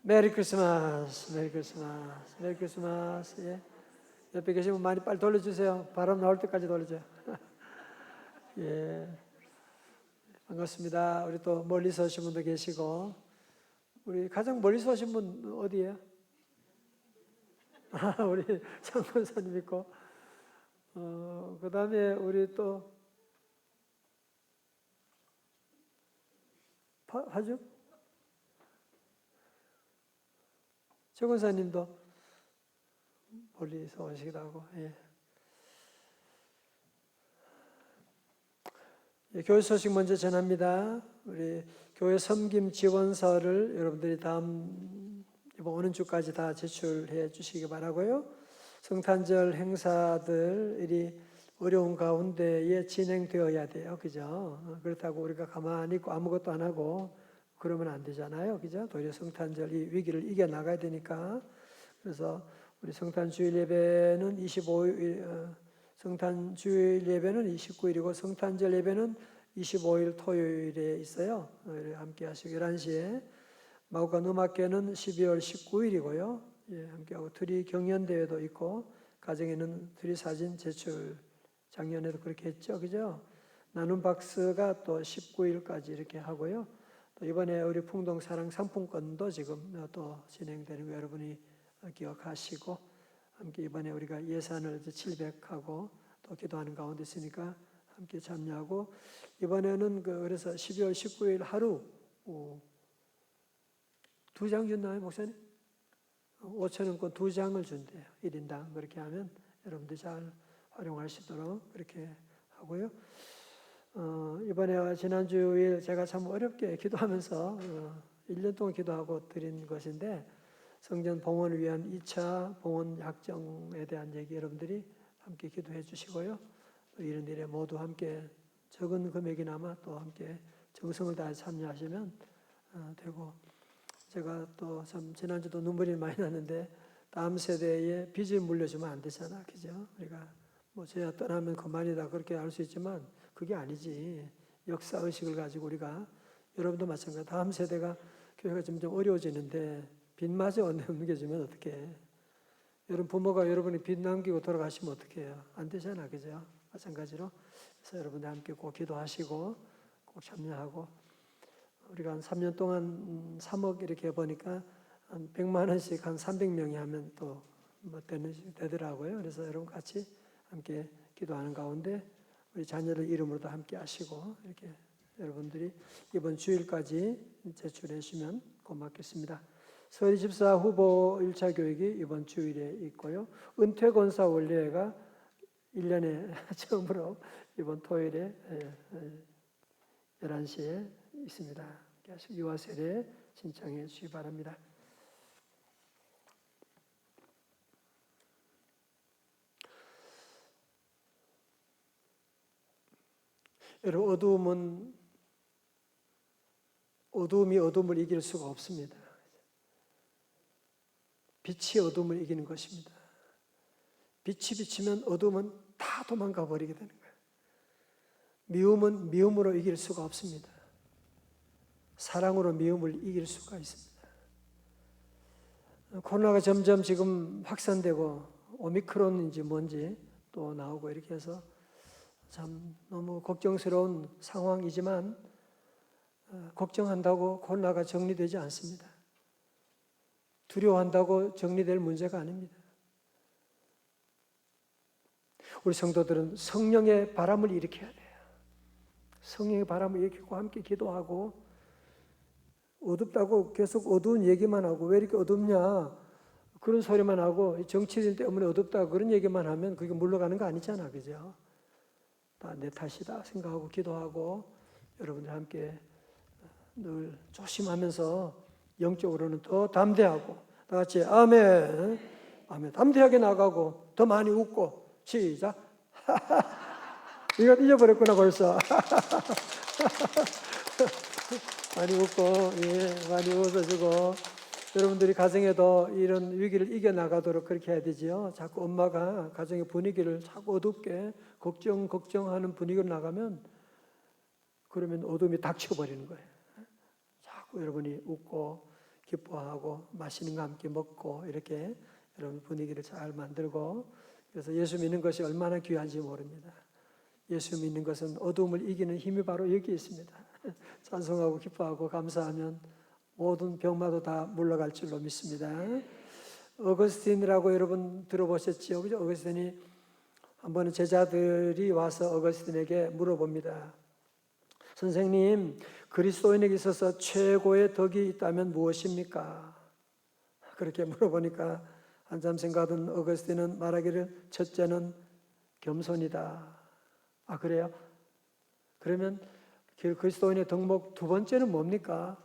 메리 크리스마스, 메리 크리스마스, 메리 크리스마스. 예. 옆에 계시면 많이 빨리 돌려주세요. 바람 나올 때까지 돌려줘요. 예. 반갑습니다. 우리 또 멀리서 오신 분도 계시고, 우리 가장 멀리서 오신 분 어디예요? 우리 장권사님 있고, 그 다음에 우리 또 하죠? 최 권사님도 멀리서 오시기도 하고, 예. 예, 교회 소식 먼저 전합니다. 우리 교회 섬김 지원서를 여러분들이 이번 오는 주까지 다 제출해 주시기 바라고요. 성탄절 행사들이 어려운 가운데에 진행되어야 돼요. 그죠? 그렇다고 우리가 가만히 있고 아무것도 안 하고 그러면 안 되잖아요. 그죠? 도리어 성탄절 이 위기를 이겨나가야 되니까. 그래서 우리 성탄 주일 예배는 25일, 성탄 주일 예배는 29일이고 성탄절 예배는 25일 토요일에 있어요. 함께 하시고 11시에. 마곡간 음악회는 12월 19일이고요. 예, 함께하고 트리 경연대회도 있고 가정에는 트리 사진 제출 작년에도 그렇게 했죠. 그죠? 나눔 박스가 또 19일까지 이렇게 하고요. 또 이번에 우리 풍동 사랑 상품권도 지금 또 진행되는 거 여러분이 기억하시고 함께 이번에 우리가 예산을 700하고 또 기도하는 가운데 있으니까 함께 참여하고 이번에는 그래서 12월 19일 하루 2장 준다면 목사님? 5,000원권 2장을 준대요. 1인당 그렇게 하면 여러분들 잘 활용할 수 있도록 그렇게 하고요. 이번에 지난주일 제가 참 어렵게 기도하면서 1년 동안 기도하고 드린 것인데 성전 봉헌을 위한 2차 봉헌 약정에 대한 얘기 여러분들이 함께 기도해 주시고요. 또 이런 일에 모두 함께 적은 금액이나마 또 함께 정성을 다해 참여하시면 되고 제가 또 참 지난주도 눈물이 많이 나는데 다음 세대에 빚을 물려주면 안 되잖아. 그죠? 우리가 뭐 저야 떠나면 그만이다 그렇게 할 수 있지만 그게 아니지. 역사의식을 가지고 우리가 여러분도 마찬가지로 다음 세대가 교회가 점점 어려워지는데 빚마저 넘겨주면 어떡해. 여러분 부모가 여러분이 빚 남기고 돌아가시면 어떡해요. 안 되잖아. 그죠? 마찬가지로 그래서 여러분들 함께 꼭 기도하시고 꼭 참여하고 우리가 한 3년 동안 3억 이렇게 보니까 한 100만 원씩 한 300명이 하면 또 뭐 되더라고요. 그래서 여러분 같이 함께 기도하는 가운데 우리 자녀들 이름으로도 함께 하시고 이렇게 여러분들이 이번 주일까지 제출해 주시면 고맙겠습니다. 서리 집사 후보 1차 교육이 이번 주일에 있고요. 은퇴 권사 원례회가 1년에 처음으로 이번 토요일에 11시에 있습니다. 유아세례 신청해 주시기 바랍니다. 여러분 어두움이 어둠을 이길 수가 없습니다. 빛이 어둠을 이기는 것입니다. 빛이 비치면 어둠은 다 도망가 버리게 되는 거예요. 미움은 미움으로 이길 수가 없습니다. 사랑으로 미움을 이길 수가 있습니다. 코로나가 점점 지금 확산되고 오미크론인지 뭔지 또 나오고 이렇게 해서 참 너무 걱정스러운 상황이지만 걱정한다고 코로나가 정리되지 않습니다. 두려워한다고 정리될 문제가 아닙니다. 우리 성도들은 성령의 바람을 일으켜야 돼요. 성령의 바람을 일으키고 함께 기도하고 어둡다고 계속 어두운 얘기만 하고 왜 이렇게 어둡냐 그런 소리만 하고 정치인 때문에 어둡다 그런 얘기만 하면 그게 물러가는 거 아니잖아. 그죠? 다 내 탓이다 생각하고 기도하고 여러분들 함께 늘 조심하면서 영적으로는 더 담대하고 다 같이 아멘 아멘 담대하게 나가고 더 많이 웃고 시작 이거 잊어버렸구나 벌써 많이 웃고 예, 많이 웃어주고 여러분들이 가정에도 이런 위기를 이겨나가도록 그렇게 해야 되지요. 자꾸 엄마가 가정의 분위기를 자꾸 어둡게 걱정하는 분위기로 나가면 그러면 어둠이 닥쳐버리는 거예요. 자꾸 여러분이 웃고 기뻐하고 맛있는 거 함께 먹고 이렇게 여러분 분위기를 잘 만들고, 그래서 예수 믿는 것이 얼마나 귀한지 모릅니다. 예수 믿는 것은 어두움을 이기는 힘이 바로 여기 있습니다. 찬송하고 기뻐하고 감사하면 모든 병마도 다 물러갈 줄로 믿습니다. 어거스틴이라고 여러분 들어보셨지요? 그죠? 어거스틴이 한 번은 제자들이 와서 어거스틴에게 물어봅니다. 선생님, 그리스도인에게 있어서 최고의 덕이 있다면 무엇입니까? 그렇게 물어보니까 한참 생각하던 어거스틴은 말하기를 첫째는 겸손이다. 아, 그래요? 그러면 그리스도인의 덕목 두 번째는 뭡니까?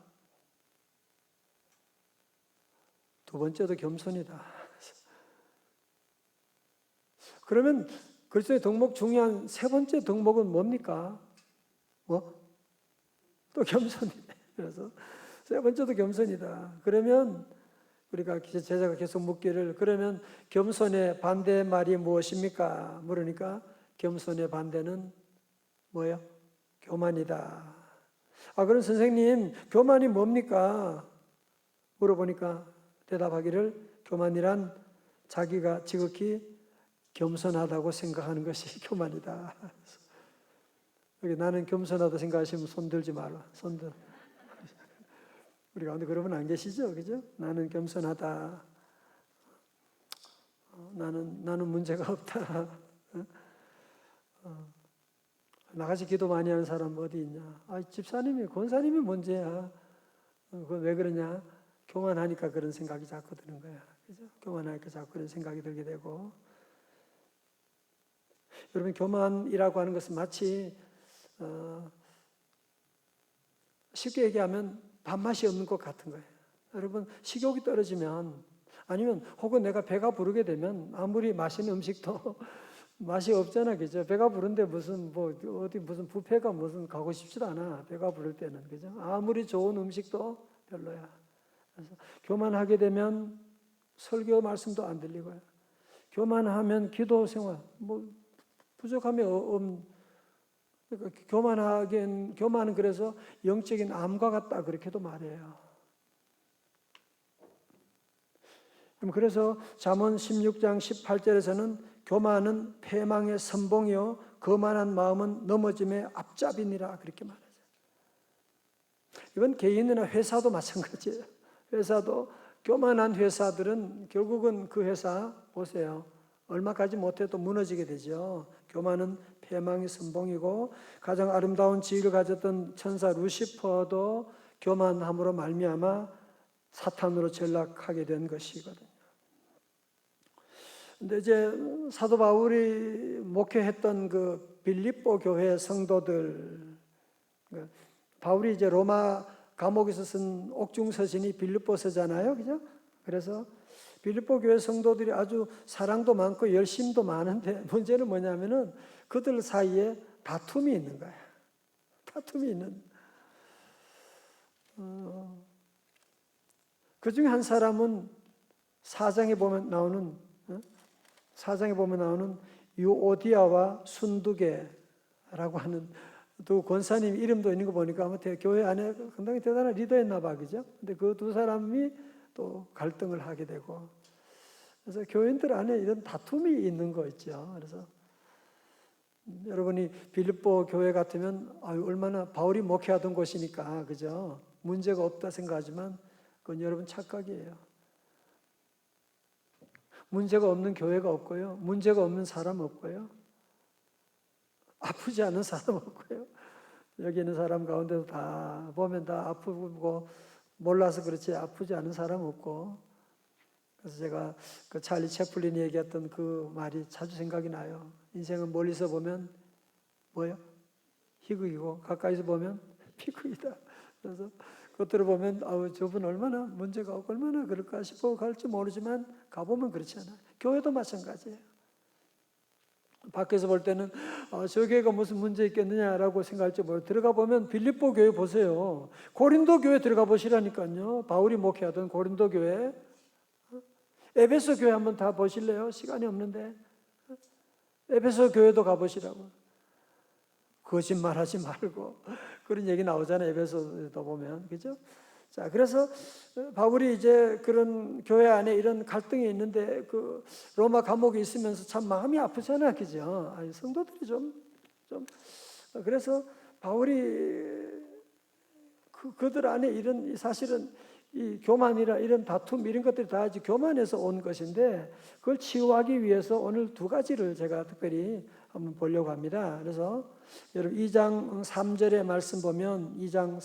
두 번째도 겸손이다. 그러면 그리스도의 덕목 중요한 세 번째 덕목은 뭡니까? 또 겸손이네. 그래서 세 번째도 겸손이다. 그러면 우리가 제자가 계속 묻기를, 그러면 겸손의 반대 말이 무엇입니까? 물으니까 겸손의 반대는 뭐예요? 교만이다. 아, 그럼 선생님, 교만이 뭡니까? 물어보니까 대답하기를, 교만이란 자기가 지극히 겸손하다고 생각하는 것이 교만이다. 여기 나는 겸손하다 생각하시면 손 들지 마라. 손 들. 우리 가운데 그러면 안 계시죠? 그죠? 나는 겸손하다. 나는 문제가 없다. 나같이 기도 많이 하는 사람 어디 있냐? 아, 집사님이, 권사님이 문제야. 그건 왜 그러냐? 교만하니까 그런 생각이 자꾸 드는 거야. 그죠? 교만하니까 자꾸 그런 생각이 들게 되고. 여러분, 교만이라고 하는 것은 마치 쉽게 얘기하면 밥맛이 없는 것 같은 거예요. 여러분, 식욕이 떨어지면, 아니면 혹은 내가 배가 부르게 되면 아무리 맛있는 음식도 맛이 없잖아, 그죠? 배가 부른데 무슨 어디 무슨 뷔페가 무슨 가고 싶지도 않아. 배가 부를 때는, 그죠? 아무리 좋은 음식도 별로야. 그래서 교만하게 되면 설교 말씀도 안 들리고요. 교만하면 기도 생활 부족함이 그러니까 교만은 그래서 영적인 암과 같다, 그렇게도 말해요. 그래서 잠언 16장 18절에서는 교만은 패망의 선봉이요 거만한 마음은 넘어짐의 앞잡이니라, 그렇게 말하죠. 이건 개인이나 회사도 마찬가지예요. 회사도 교만한 회사들은 결국은 그 회사 보세요. 얼마까지 못해도 무너지게 되죠. 교만은 패망의 선봉이고, 가장 아름다운 지위를 가졌던 천사 루시퍼도 교만함으로 말미암아 사탄으로 전락하게 된 것이거든요. 근데 이제 사도 바울이 목회했던 그 빌립보 교회 성도들, 바울이 이제 로마 감옥에서 쓴 옥중서신이 빌립보서잖아요, 그죠? 그래서 빌립보 교회 성도들이 아주 사랑도 많고 열심도 많은데, 문제는 뭐냐면은 그들 사이에 다툼이 있는 거야. 다툼이 있는. 그 중에 한 사람은 사장에 보면 나오는 유오디아와 순두계라고 하는 두 권사님 이름도 있는 거 보니까 아마 교회 안에 상당히 대단한 리더였나 봐, 그죠? 근데 그 두 사람이 또 갈등을 하게 되고, 그래서 교인들 안에 이런 다툼이 있는 거 있죠. 그래서 여러분이 빌립보 교회 같으면 얼마나 바울이 목회하던 곳이니까, 그죠? 문제가 없다 생각하지만 그건 여러분 착각이에요. 문제가 없는 교회가 없고요. 문제가 없는 사람 없고요. 아프지 않은 사람 없고요. 여기 있는 사람 가운데도 다 보면 다 아프고 몰라서 그렇지 아프지 않은 사람 없고. 그래서 제가 그 찰리 채플린이 얘기했던 그 말이 자주 생각이 나요. 인생은 멀리서 보면 뭐예요? 희극이고 가까이서 보면 피극이다. 그래서 그것들을 보면 저분 얼마나 문제가 없고 얼마나 그럴까 싶어 갈지 모르지만 가보면 그렇지 않아요. 교회도 마찬가지예요. 밖에서 볼 때는 저 교회가 무슨 문제 있겠느냐라고 생각할지 모르고 들어가 보면 빌립보 교회 보세요. 고린도 교회 들어가 보시라니까요. 바울이 목회하던 고린도 교회, 에베소 교회 한번 다 보실래요? 시간이 없는데 에베소 교회도 가보시라고. 거짓말하지 말고 그런 얘기 나오잖아요. 에베소도 보면, 그죠? 자, 그래서 바울이 이제 그런 교회 안에 이런 갈등이 있는데 그 로마 감옥에 있으면서 참 마음이 아프잖아요, 그죠? 아니, 성도들이 그래서 바울이 그들 안에 이런 사실은 이 교만이나 이런 다툼 이런 것들이 다 이제 교만에서 온 것인데 그걸 치유하기 위해서 오늘 두 가지를 제가 특별히 한번 보려고 합니다. 그래서 여러분 2장 3절의 말씀 보면 2장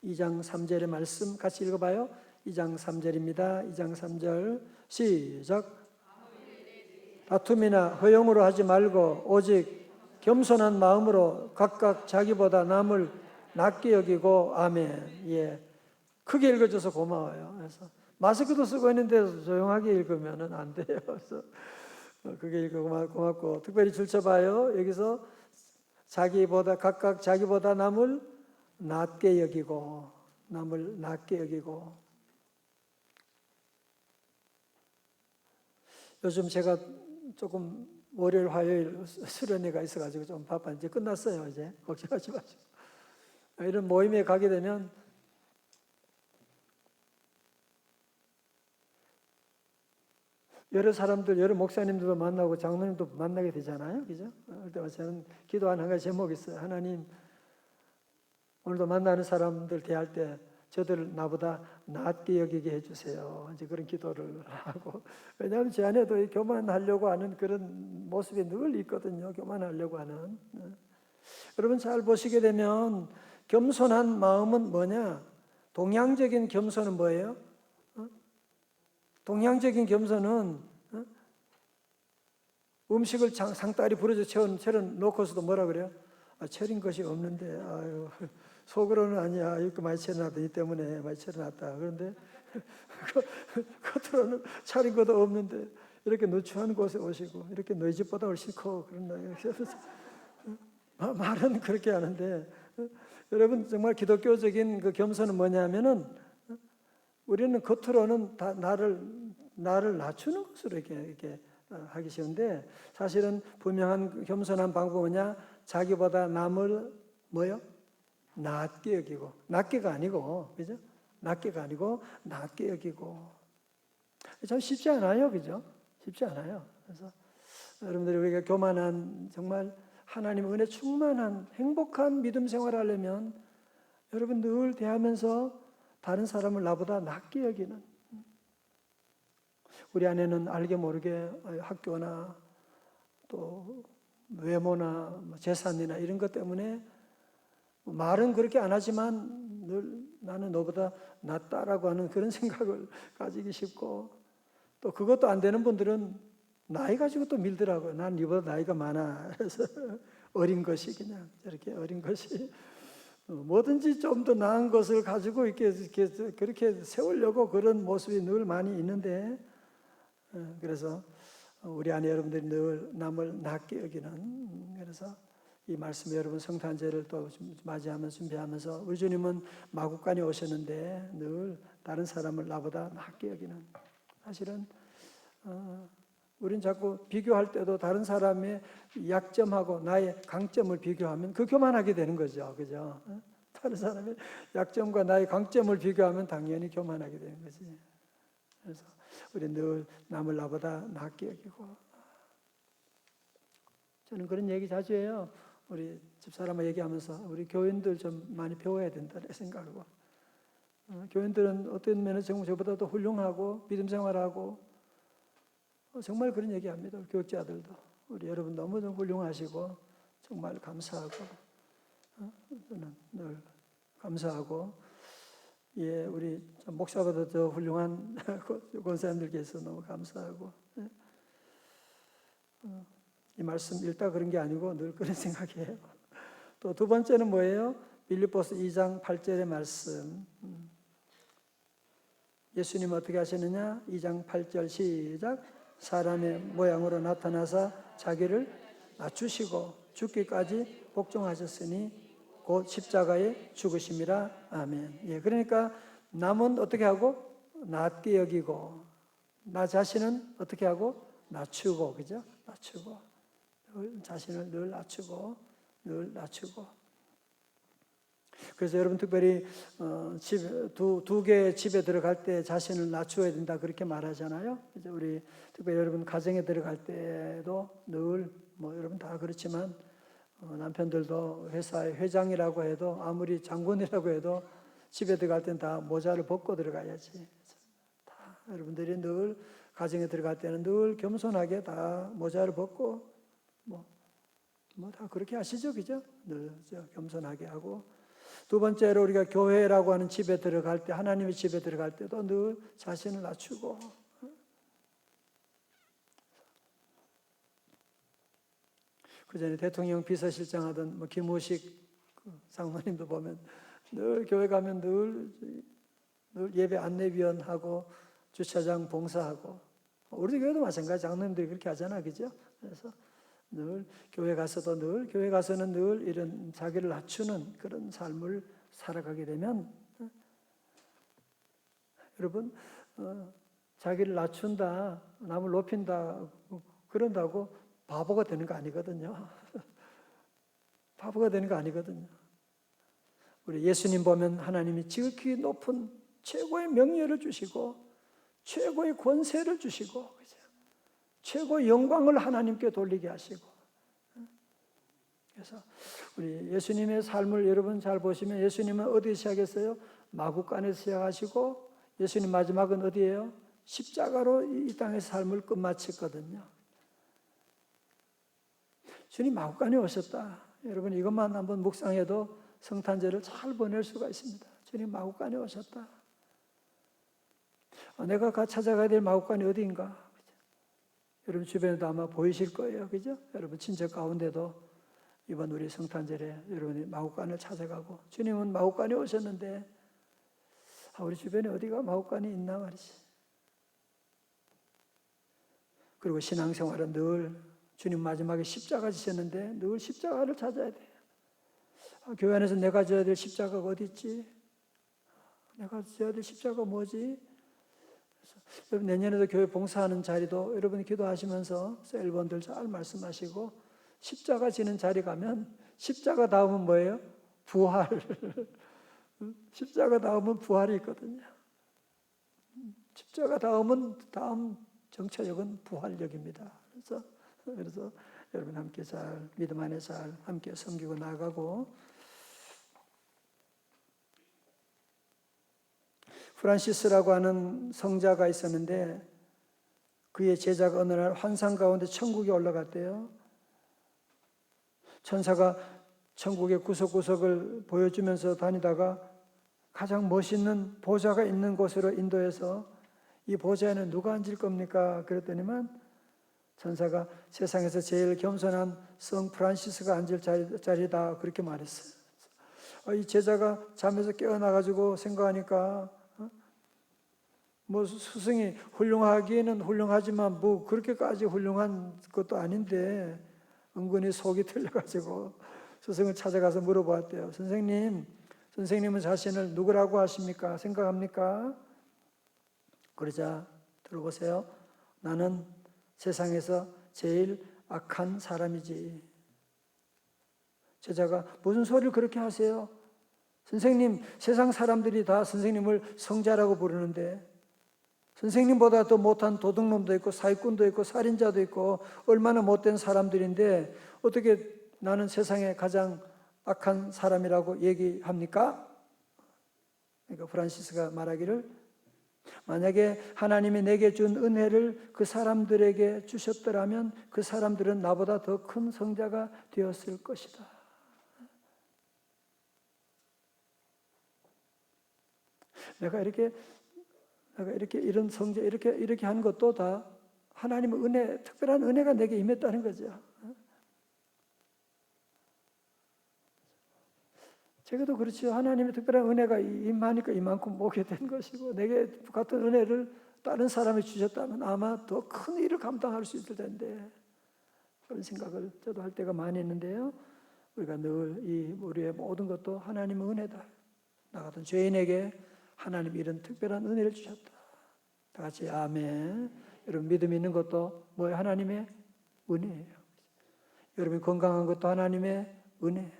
3절의 말씀 같이 읽어봐요. 2장 3절입니다. 2장 3절 시작. 다툼이나 허용으로 하지 말고 오직 겸손한 마음으로 각각 자기보다 남을 낮게 여기고 아멘. 예, 크게 읽어줘서 고마워요. 그래서 마스크도 쓰고 있는데 조용하게 읽으면 안 돼요. 그래서 그게 읽고 고맙고 특별히 줄쳐봐요. 여기서 각각 자기보다 남을 낮게 여기고 요즘 제가 조금 월요일 화요일 수련회가 있어가지고 좀 바빠. 이제 끝났어요. 이제 걱정하지 마시고 이런 모임에 가게 되면 여러 사람들, 여러 목사님들도 만나고 장로님도 만나게 되잖아요. 그죠? 그때 저는 기도하는 한 가지 제목이 있어요. 하나님, 오늘도 만나는 사람들 대할 때 저들 나보다 낮게 여기게 해주세요. 이제 그런 기도를 하고. 왜냐하면 제 안에도 교만하려고 하는 그런 모습이 늘 있거든요. 교만하려고 하는. 여러분 잘 보시게 되면 겸손한 마음은 뭐냐? 동양적인 겸손은 뭐예요? 동양적인 겸손은 음식을 상다리 부러져 채워 놓고서도 뭐라 그래요? 차린 것이 없는데 아유, 속으로는 아니야. 이렇게 많이 차려놨다. 이 때문에 많이 차려놨다. 그런데 겉으로는 차린 것도 없는데 이렇게 누추한 곳에 오시고 이렇게 너희 집보다 훨씬 커. 그런 나요. 말은 그렇게 하는데 여러분 정말 기독교적인 그 겸손은 뭐냐면은 우리는 겉으로는 다 나를 낮추는 것으로 이렇게 하기 쉬운데 사실은 분명한 겸손한 방법은 뭐냐? 자기보다 남을 뭐요? 낮게 여기고, 낮게가 아니고, 그죠? 낮게가 아니고 낮게 여기고. 참 쉽지 않아요, 그죠? 쉽지 않아요. 그래서 여러분들이 우리가 교만한 정말 하나님 은혜 충만한 행복한 믿음 생활을 하려면 여러분 늘 대하면서 다른 사람을 나보다 낮게 여기는, 우리 안에는 알게 모르게 학교나 또 외모나 재산이나 이런 것 때문에 말은 그렇게 안 하지만 늘 나는 너보다 낫다라고 하는 그런 생각을 가지기 쉽고, 또 그것도 안 되는 분들은 나이 가지고 또 밀더라고요. 난 니보다 나이가 많아. 그래서 어린 것이 그냥 이렇게 어린 것이 뭐든지 좀 더 나은 것을 가지고 이렇게 그렇게 세우려고 그런 모습이 늘 많이 있는데, 그래서 우리 안에 여러분들이 늘 남을 낮게 여기는, 그래서 이 말씀 여러분 성탄제를 또 맞이하면서 준비하면서 우리 주님은 마구간에 오셨는데 늘 다른 사람을 나보다 낮게 여기는, 사실은 우린 자꾸 비교할 때도 다른 사람의 약점하고 나의 강점을 비교하면 그 교만하게 되는 거죠. 그죠? 다른 사람의 약점과 나의 강점을 비교하면 당연히 교만하게 되는 거지. 그래서 우리 늘 남을 나보다 낮게 여기고. 저는 그런 얘기 자주 해요. 우리 집사람과 얘기하면서 우리 교인들 좀 많이 배워야 된다 생각하고. 교인들은 어떤 면에서 정말 저보다 더 훌륭하고 믿음 생활하고 정말 그런 얘기합니다. 교육자들도 우리 여러분 너무 훌륭하시고 정말 감사하고 저는 늘 감사하고, 예, 우리 목사보다 더 훌륭한 권사님들께서 너무 감사하고, 이 말씀 읽다 그런 게 아니고 늘 그런 생각이에요. 또 두 번째는 뭐예요? 빌립보서 2장 8절의 말씀. 예수님 어떻게 하시느냐? 2장 8절 시작. 사람의 모양으로 나타나사 자기를 낮추시고 죽기까지 복종하셨으니 곧 십자가에 죽으심이라. 아멘. 예, 그러니까 남은 어떻게 하고? 낮게 여기고, 나 자신은 어떻게 하고? 낮추고, 그죠? 낮추고, 자신을 늘 낮추고, 늘 낮추고. 그래서 여러분 특별히 두 개의 집에 들어갈 때 자신을 낮추어야 된다 그렇게 말하잖아요. 이제 우리 특별히 여러분 가정에 들어갈 때도 늘 뭐 여러분 다 그렇지만 남편들도 회사의 회장이라고 해도 아무리 장군이라고 해도 집에 들어갈 땐 다 모자를 벗고 들어가야지. 다 여러분들이 늘 가정에 들어갈 때는 늘 겸손하게 다 모자를 벗고 뭐 다 그렇게 하시죠, 그죠? 늘 겸손하게 하고. 두 번째로 우리가 교회라고 하는 집에 들어갈 때, 하나님의 집에 들어갈 때도 늘 자신을 낮추고. 그 전에 대통령 비서실장 하던 뭐 김우식 장로님도 보면 늘 교회 가면 늘 예배 안내위원하고 주차장 봉사하고, 우리 교회도 마찬가지. 장로님들이 그렇게 하잖아, 그죠? 그래서 늘 교회 가서도 교회 가서는 늘 이런 자기를 낮추는 그런 삶을 살아가게 되면, 여러분 자기를 낮춘다, 남을 높인다 그런다고 바보가 되는 거 아니거든요. 바보가 되는 거 아니거든요. 우리 예수님 보면 하나님이 지극히 높은 최고의 명예를 주시고 최고의 권세를 주시고, 그죠? 최고의 영광을 하나님께 돌리게 하시고. 그래서 우리 예수님의 삶을 여러분 잘 보시면 예수님은 어디에 시작했어요? 마구간에서 시작하시고 예수님 마지막은 어디예요? 십자가로 이 땅의 삶을 끝마쳤거든요. 주님 마구간에 오셨다. 여러분 이것만 한번 묵상해도 성탄절을 잘 보낼 수가 있습니다. 주님 마구간에 오셨다. 내가 찾아가야 될 마구간이 어디인가? 여러분 주변에도 아마 보이실 거예요. 그죠? 여러분 친척 가운데도 이번 우리 성탄절에 여러분이 마구간을 찾아가고, 주님은 마구간에 오셨는데 우리 주변에 어디가 마구간이 있나 말이지. 그리고 신앙생활은 늘 주님 마지막에 십자가 지셨는데 늘 십자가를 찾아야 돼요. 교회 안에서 내가 져야 될 십자가가 어디 있지? 내가 져야 될 십자가가 뭐지? 여러분 내년에도 교회 봉사하는 자리도 여러분이 기도하시면서 셀번들 잘 말씀하시고, 십자가 지는 자리 가면 십자가 다음은 뭐예요? 부활. 십자가 다음은 부활이 있거든요. 십자가 다음 정처역은 부활역입니다. 그래서 여러분 함께 잘 믿음 안에 잘 함께 섬기고 나가고. 프란시스라고 하는 성자가 있었는데 그의 제자가 어느 날 환상 가운데 천국에 올라갔대요. 천사가 천국의 구석구석을 보여주면서 다니다가 가장 멋있는 보좌가 있는 곳으로 인도해서 이 보좌에는 누가 앉을 겁니까? 그랬더니만 천사가 세상에서 제일 겸손한 성 프란시스가 앉을 자리다 그렇게 말했어요. 이 제자가 잠에서 깨어나가지고 생각하니까 뭐 스승이 훌륭하기에는 훌륭하지만 뭐 그렇게까지 훌륭한 것도 아닌데 은근히 속이 틀려가지고 스승을 찾아가서 물어보았대요. 선생님은 자신을 누구라고 하십니까? 생각합니까? 그러자 들어보세요. 나는 세상에서 제일 악한 사람이지. 제자가 무슨 소리를 그렇게 하세요? 선생님, 세상 사람들이 다 선생님을 성자라고 부르는데 선생님보다 더 못한 도둑놈도 있고 사기꾼도 있고 살인자도 있고 얼마나 못된 사람들인데 어떻게 나는 세상에 가장 악한 사람이라고 얘기합니까? 그러니까 프란시스가 말하기를 만약에 하나님이 내게 준 은혜를 그 사람들에게 주셨더라면 그 사람들은 나보다 더 큰 성자가 되었을 것이다. 내가 이렇게 이런 성자 이렇게 한 것도 다 하나님의 은혜, 특별한 은혜가 내게 임했다는 거죠. 제가도 그렇죠. 하나님의 특별한 은혜가 임하니까 이만큼 오게 된 것이고, 내게 같은 은혜를 다른 사람이 주셨다면 아마 더 큰 일을 감당할 수 있을 텐데, 그런 생각을 저도 할 때가 많이 있는데요. 우리가 늘 우리의 모든 것도 하나님의 은혜다. 나 같은 죄인에게 하나님이 이런 특별한 은혜를 주셨다. 다 같이 아멘. 여러분 믿음 있는 것도 뭐예요? 하나님의 은혜예요. 여러분 건강한 것도 하나님의 은혜.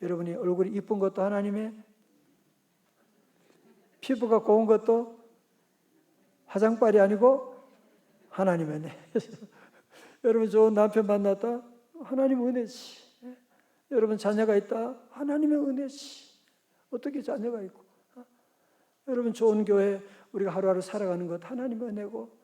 여러분이 얼굴이 이쁜 것도 하나님의, 피부가 고운 것도 화장빨이 아니고 하나님의 은혜. 여러분 좋은 남편 만났다? 하나님의 은혜지. 여러분 자녀가 있다? 하나님의 은혜지. 어떻게 자녀가 있고, 여러분 좋은 교회 우리가 하루하루 살아가는 것 하나님의 은혜고,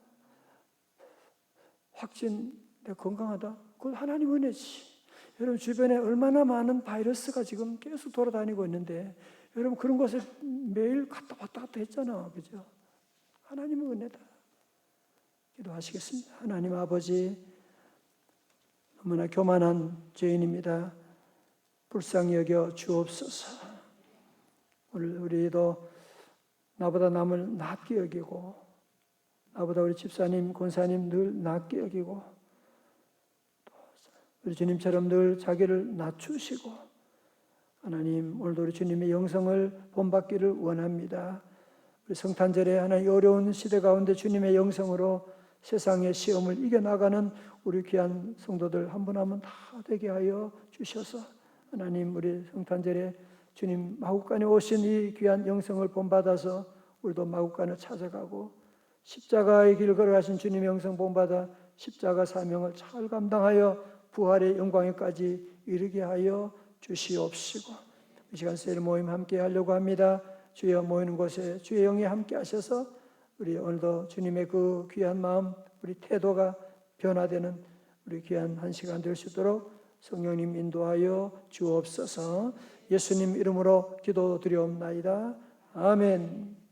확진 내가 건강하다? 그건 하나님의 은혜지. 여러분 주변에 얼마나 많은 바이러스가 지금 계속 돌아다니고 있는데 여러분 그런 것을 매일 왔다 갔다 했잖아. 그죠? 하나님의 은혜다. 기도하시겠습니다. 하나님 아버지, 너무나 교만한 죄인입니다. 불쌍히 여겨 주옵소서. 우리도 나보다 남을 낮게 여기고, 나보다 우리 집사님, 권사님 늘 낮게 여기고, 또 우리 주님처럼 늘 자기를 낮추시고, 하나님 오늘도 우리 주님의 영성을 본받기를 원합니다. 우리 성탄절에 하나님 어려운 시대 가운데 주님의 영성으로 세상의 시험을 이겨나가는 우리 귀한 성도들 한 분 한 분 다 되게 하여 주셔서, 하나님 우리 성탄절에 주님 마국간에 오신 이 귀한 영성을 본받아서 우리도 마국간을 찾아가고, 십자가의 길 걸어가신 주님의 영성 본받아 십자가 사명을 잘 감당하여 부활의 영광에까지 이르게 하여 주시옵시고, 이 시간 세일 모임 함께 하려고 합니다. 주여 모이는 곳에 주의 영이 함께 하셔서 우리 오늘도 주님의 그 귀한 마음, 우리 태도가 변화되는 우리 귀한 한 시간 될 수 있도록 성령님 인도하여 주옵소서. 예수님 이름으로 기도드리옵나이다. 아멘.